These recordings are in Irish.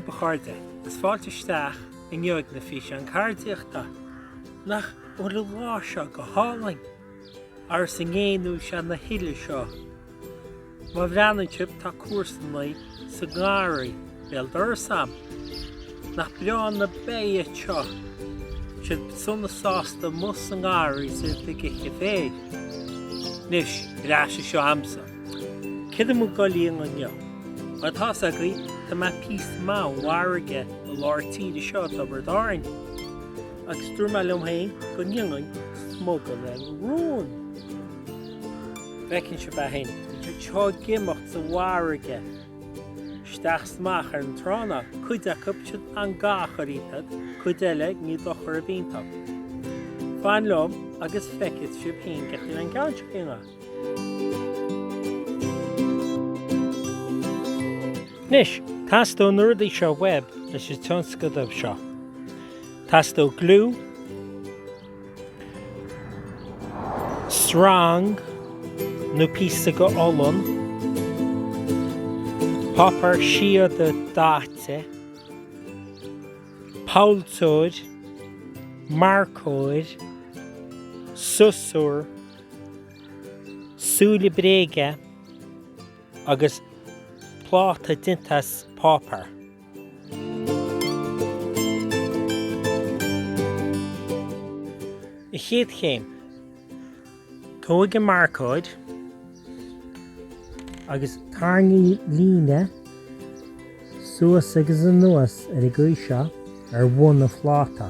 bacharde, is fáilte isteach in gheoig na fís an Ceardaíochta nach bhfuil lá seo go hálainn ar sa ngéanú se na hiile seo. Má bhreananship tá cuairsan lei sa gáirí béal dorsam nach bleán na béad seo siad sunna sásta mus an gáirí sa bhíige féid. Nis, ráise seo amsa. Cid mo go líon an neo. Má tá agaí tá má pís má fharraige le láirtíide seo tá bardáin. Agus dúir má liomhain go niongain Smugairle Róin. Bhecinn se bheithin, idir teo gimocht sa fharraige. Steach smach ar an trána, cuid a cupsead an gáchairítad, cuid eile ní dochar a bhíntach. Fáin lom agus feicid sib hain gethir an gáid chéna. Nis, tás-tó nuirdaí seo web leis is Tionscadal seo. Tás-tó glue, strong, nó písa go olon, popper siad dáte, paultóid, marcóid, susúr, súla bréige, agus pláta dintas popper. I chéad chéim, cóig an marcóid, agus tarnaí líne, suas agus an nuas ar I gcuid seo ar bhun na phláta.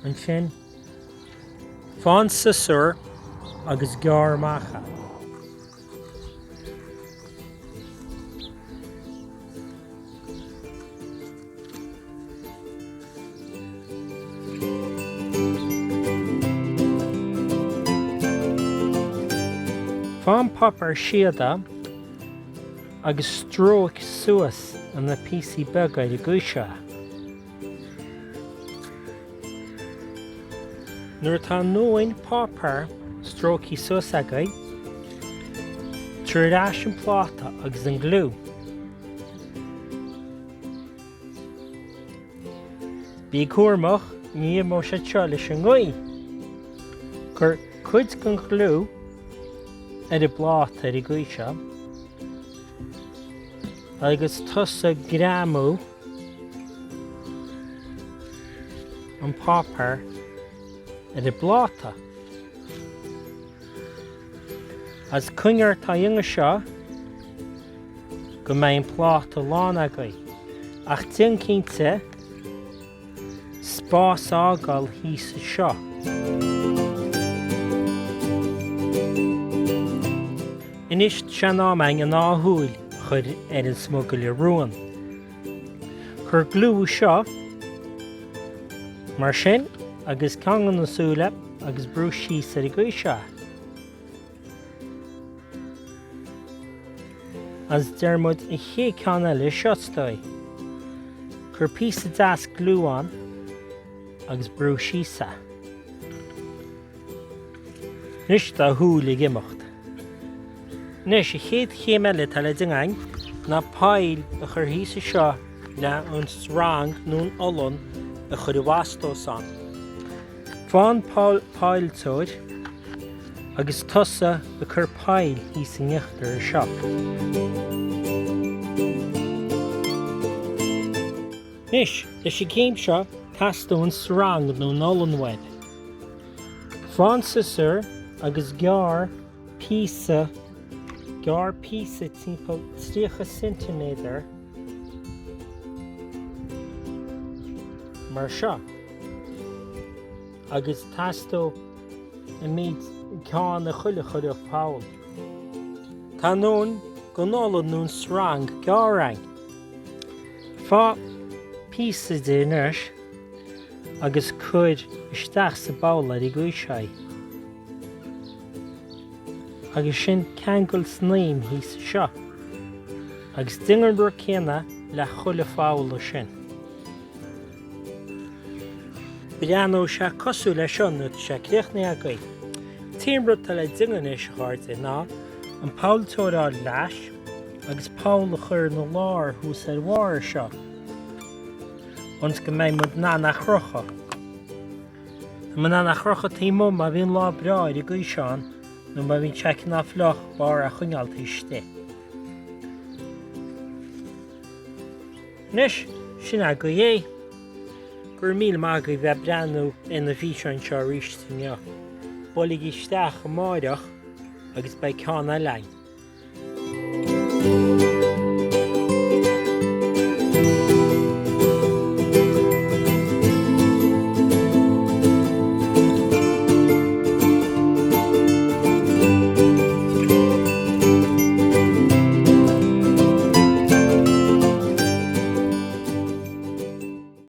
An sin, fáin susúr agus gear macha. Fáin popper siada agus stróic suas an na písaí beagaid I gcuid seo. Nuair tá nóin popper stróicí suas agaid, tríoráis an pláta agus an glú. Bí cuairmach ní mó sé teo leis an gcuid. Gur cuid gan glú ar I bláta ar I gcuid seo, agus tusa gramú an popper ar I bláta. As cuingear tá dionga seo go mbeidh an pláta lán agaibh, ach tin cinnte spás ágáil híos seo. Inis se námaing an áthúil chur ar an Smugairle Róin. Chur glú seo mar sin agus cangan na súla agus brú síos ar I gcuid seo. As dermod I ché can eile seostóid. Chur písa deas glúán agus brú síosa. Nis tá thúil I gimocht. Nis I chéad chéim eile tá le dingeáin ná páil a chur híosa seo le an srang nó an olon a chur I bhastós an. Fáin páiltóid agus tusa a chur páil híos an ngeachtar seo. Nis, leis I céim seo tás-tó an srang nó an olon web. Fáin susúr agus gear písa timpeall 3 centiméadar mar seo. Agus tás-tó I míad ceann na chuile páil. Tá nón go nólan nún srang gearraing. Fá písa déanais agus cuid isteach sa bála I gcuid seo. Agus sin ceangail sníam híos seo. Agus dingear bur céanna le chuile fáil sin. Brianú se cosú le seo nó se cléachna agaibh. Tíimbre tá le dingean is cháirte ná An Paul tóra leis agus Paul a chur na lár hús ar mhar seo. Ons go mbeidh mud nana chrocha. Ma nana chrocha tímó má bhíon lá breáid i gcuid seán nó má bhíon teach na floch bar a chuingealta iste. Nis, sin a go dhé. Gur míle má go bheith breanú ina bhí seán seo ríiste neo. Bolig isteach go máireach agus ba ceanna lein.